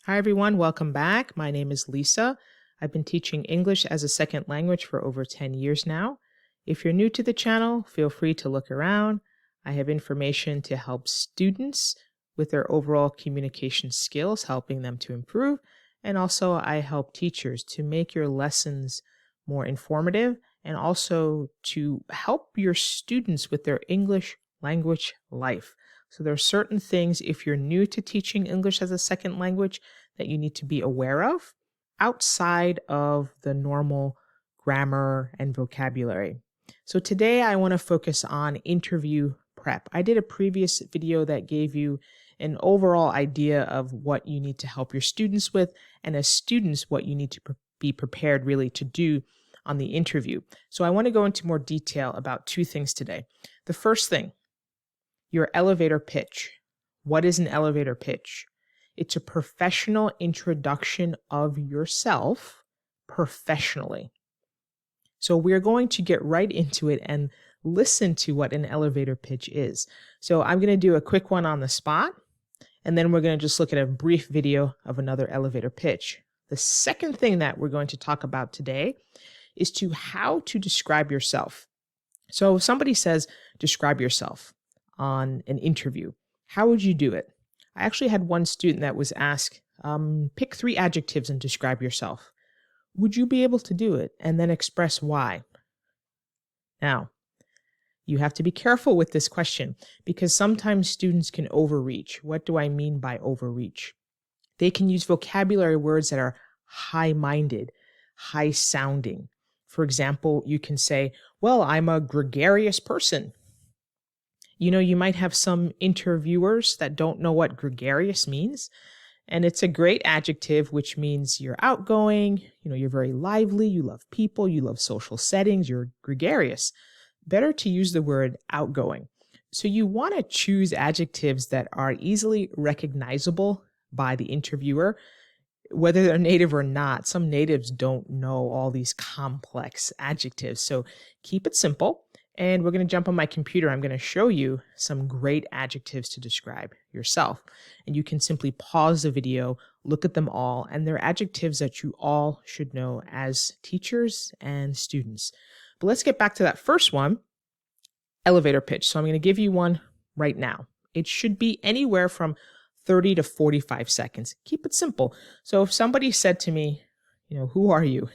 Hi everyone, welcome back. My name is Lisa. I've been teaching English as a second language for over 10 years now. If you're new to the channel, feel free to look around. I have information to help students with their overall communication skills, helping them to improve. And also I help teachers to make your lessons more informative and also to help your students with their English language life. So there are certain things, if you're new to teaching English as a second language, that you need to be aware of outside of the normal grammar and vocabulary. So today I want to focus on interview prep. I did a previous video that gave you an overall idea of what you need to help your students with, and as students, what you need to be prepared really to do on the interview. So I want to go into more detail about two things today. The first thing, your elevator pitch. What is an elevator pitch? It's a professional introduction of yourself professionally. So we're going to get right into it and listen to what an elevator pitch is. So I'm going to do a quick one on the spot, and then we're going to just look at a brief video of another elevator pitch. The second thing that we're going to talk about today is how to describe yourself. So if somebody says, describe yourself on an interview, how would you do it? I actually had one student that was asked, pick 3 adjectives and describe yourself. Would you be able to do it? And then express why. Now, you have to be careful with this question because sometimes students can overreach. What do I mean by overreach? They can use vocabulary words that are high-minded, high-sounding. For example, you can say, well, I'm a gregarious person. You know, you might have some interviewers that don't know what gregarious means. And it's a great adjective, which means you're outgoing, you're very lively, you love people, you love social settings, you're gregarious. Better to use the word outgoing. So you want to choose adjectives that are easily recognizable by the interviewer, whether they're native or not. Some natives don't know all these complex adjectives. So keep it simple. And we're going to jump on my computer. I'm going to show you some great adjectives to describe yourself. And you can simply pause the video, look at them all, and they're adjectives that you all should know as teachers and students. But let's get back to that first one, elevator pitch. So I'm going to give you one right now. It should be anywhere from 30 to 45 seconds. Keep it simple. So if somebody said to me, who are you?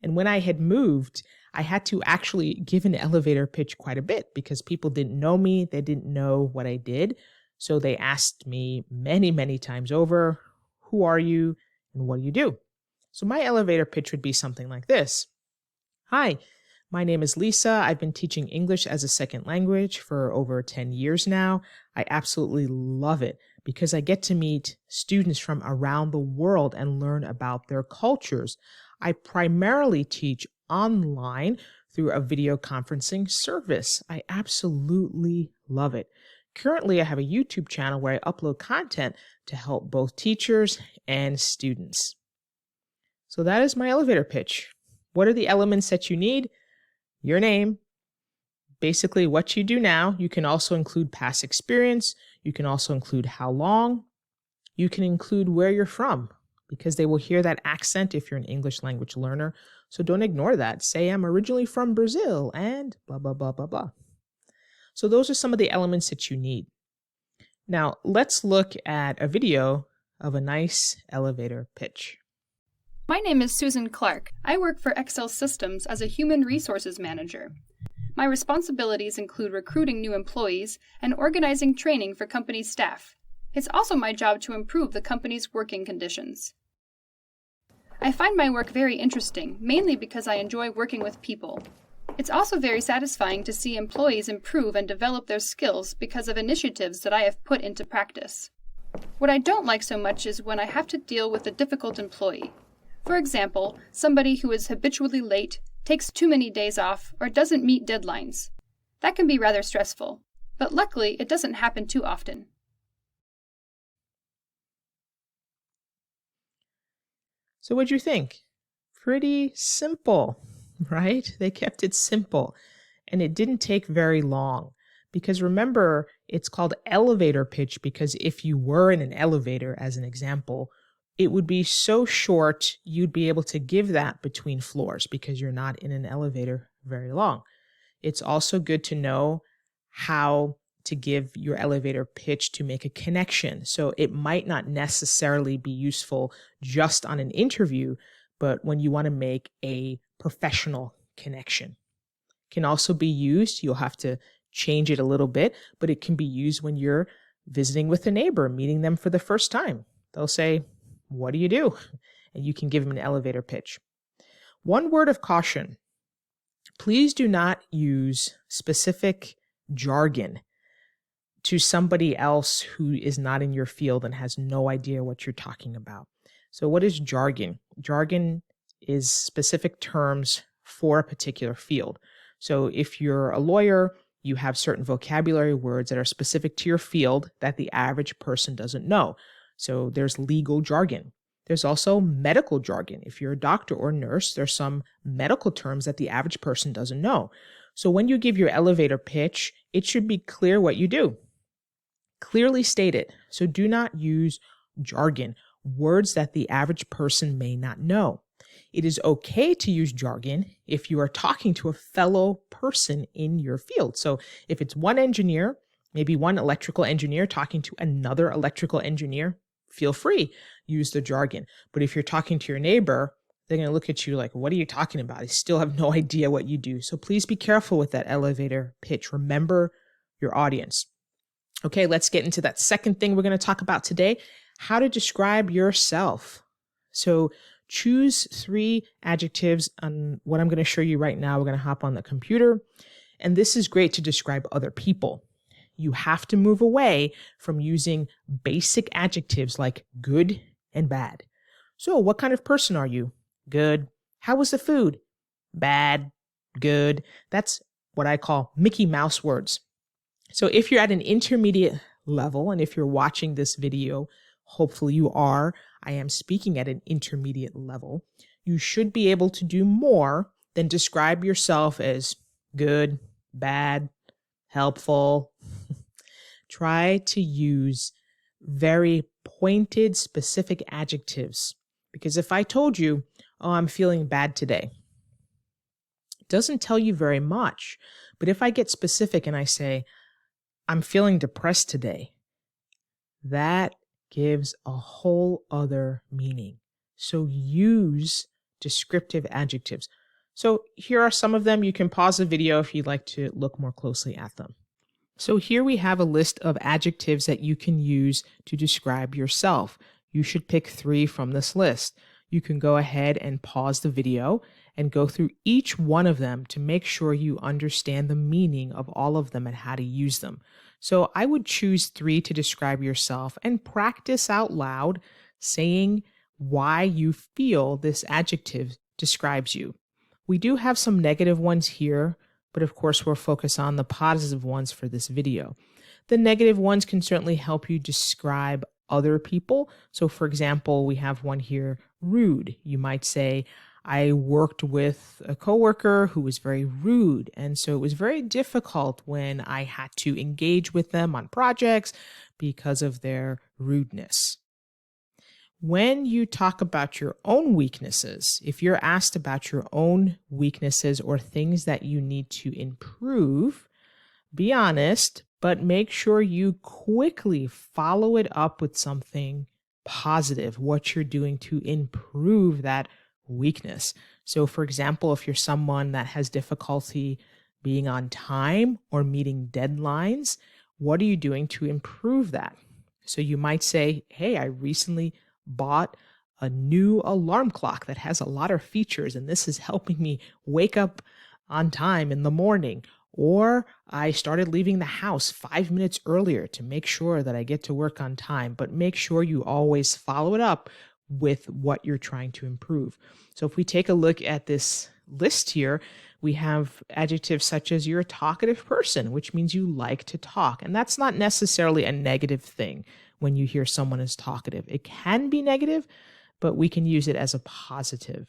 And when I had moved, I had to actually give an elevator pitch quite a bit because people didn't know me. They didn't know what I did. So they asked me many, many times over, who are you and what do you do? So my elevator pitch would be something like this. Hi, my name is Lisa. I've been teaching English as a second language for over 10 years now. I absolutely love it because I get to meet students from around the world and learn about their cultures. I primarily teach online through a video conferencing service. I absolutely love it. Currently, I have a YouTube channel where I upload content to help both teachers and students. So that is my elevator pitch. What are the elements that you need? Your name, basically what you do now. You can also include past experience. You can also include how long. You can include where you're from, because they will hear that accent if you're an English language learner. So don't ignore that. Say, I'm originally from Brazil and blah, blah, blah, blah, blah. So those are some of the elements that you need. Now, let's look at a video of a nice elevator pitch. My name is Susan Clark. I work for Excel Systems as a human resources manager. My responsibilities include recruiting new employees and organizing training for company staff. It's also my job to improve the company's working conditions. I find my work very interesting, mainly because I enjoy working with people. It's also very satisfying to see employees improve and develop their skills because of initiatives that I have put into practice. What I don't like so much is when I have to deal with a difficult employee. For example, somebody who is habitually late, takes too many days off, or doesn't meet deadlines. That can be rather stressful, but luckily it doesn't happen too often. So what'd you think? Pretty simple, right? They kept it simple and it didn't take very long because remember, it's called elevator pitch because if you were in an elevator, as an example, it would be so short, you'd be able to give that between floors because you're not in an elevator very long. It's also good to know how to give your elevator pitch to make a connection. So it might not necessarily be useful just on an interview, but when you want to make a professional connection. Can also be used, you'll have to change it a little bit, but it can be used when you're visiting with a neighbor, meeting them for the first time. They'll say, "What do you do?" And you can give them an elevator pitch. One word of caution: please do not use specific jargon to somebody else who is not in your field and has no idea what you're talking about. So what is jargon? Jargon is specific terms for a particular field. So if you're a lawyer, you have certain vocabulary words that are specific to your field that the average person doesn't know. So there's legal jargon. There's also medical jargon. If you're a doctor or nurse, there's some medical terms that the average person doesn't know. So when you give your elevator pitch, it should be clear what you do. Clearly state it. So do not use jargon, words that the average person may not know. It is okay to use jargon if you are talking to a fellow person in your field. So if it's one engineer, maybe one electrical engineer talking to another electrical engineer, feel free, use the jargon. But if you're talking to your neighbor, they're going to look at you like, "What are you talking about?" They still have no idea what you do. So please be careful with that elevator pitch. Remember your audience. Okay, let's get into that second thing we're going to talk about today: how to describe yourself. So choose 3 adjectives on what I'm going to show you right now. We're going to hop on the computer, and this is great to describe other people. You have to move away from using basic adjectives like good and bad. So what kind of person are you? Good. How was the food? Bad. Good. That's what I call Mickey Mouse words. So if you're at an intermediate level, and if you're watching this video, hopefully you are, I am speaking at an intermediate level, you should be able to do more than describe yourself as good, bad, helpful. Try to use very pointed, specific adjectives. Because if I told you, "Oh, I'm feeling bad today," it doesn't tell you very much. But if I get specific and I say, "I'm feeling depressed today," that gives a whole other meaning. So use descriptive adjectives. So here are some of them. You can pause the video if you'd like to look more closely at them. So here we have a list of adjectives that you can use to describe yourself. You should pick 3 from this list. You can go ahead and pause the video and go through each one of them to make sure you understand the meaning of all of them and how to use them. So I would choose 3 to describe yourself and practice out loud saying why you feel this adjective describes you. We do have some negative ones here, but of course we'll focus on the positive ones for this video. The negative ones can certainly help you describe other people. So for example, we have one here, rude. You might say, "I worked with a coworker who was very rude, and so it was very difficult when I had to engage with them on projects because of their rudeness." When you talk about your own weaknesses, if you're asked about your own weaknesses or things that you need to improve, be honest, but make sure you quickly follow it up with something positive, what you're doing to improve that weakness. So for example, if you're someone that has difficulty being on time or meeting deadlines, what are you doing to improve that? So you might say, "Hey, I recently bought a new alarm clock that has a lot of features, and this is helping me wake up on time in the morning." Or I started leaving the house 5 minutes earlier to make sure that I get to work on time. But make sure you always follow it up with what you're trying to improve. So if we take a look at this list here, we have adjectives such as you're a talkative person, which means you like to talk. And that's not necessarily a negative thing when you hear someone is talkative. It can be negative, but we can use it as a positive.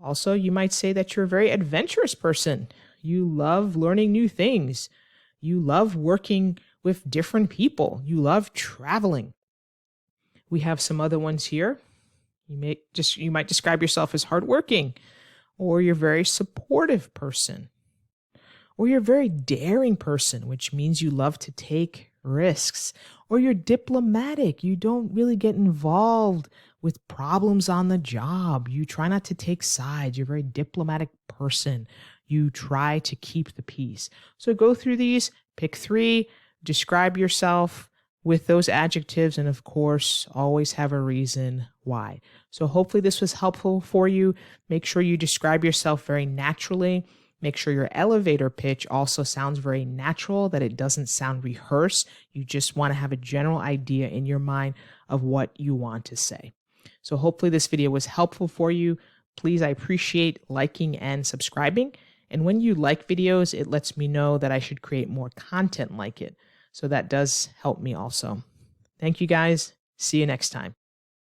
Also, you might say that you're a very adventurous person. You love learning new things. You love working with different people. You love traveling. We have some other ones here. You might describe yourself as hardworking, or you're a very supportive person, or you're a very daring person, which means you love to take risks, or you're diplomatic. You don't really get involved with problems on the job. You try not to take sides. You're a very diplomatic person. You try to keep the peace. So go through these, pick 3, describe yourself with those adjectives, and of course, always have a reason why. So hopefully this was helpful for you. Make sure you describe yourself very naturally. Make sure your elevator pitch also sounds very natural, that it doesn't sound rehearsed. You just want to have a general idea in your mind of what you want to say. So hopefully this video was helpful for you. Please, I appreciate liking and subscribing. And when you like videos, it lets me know that I should create more content like it. So that does help me also. Thank you guys. See you next time.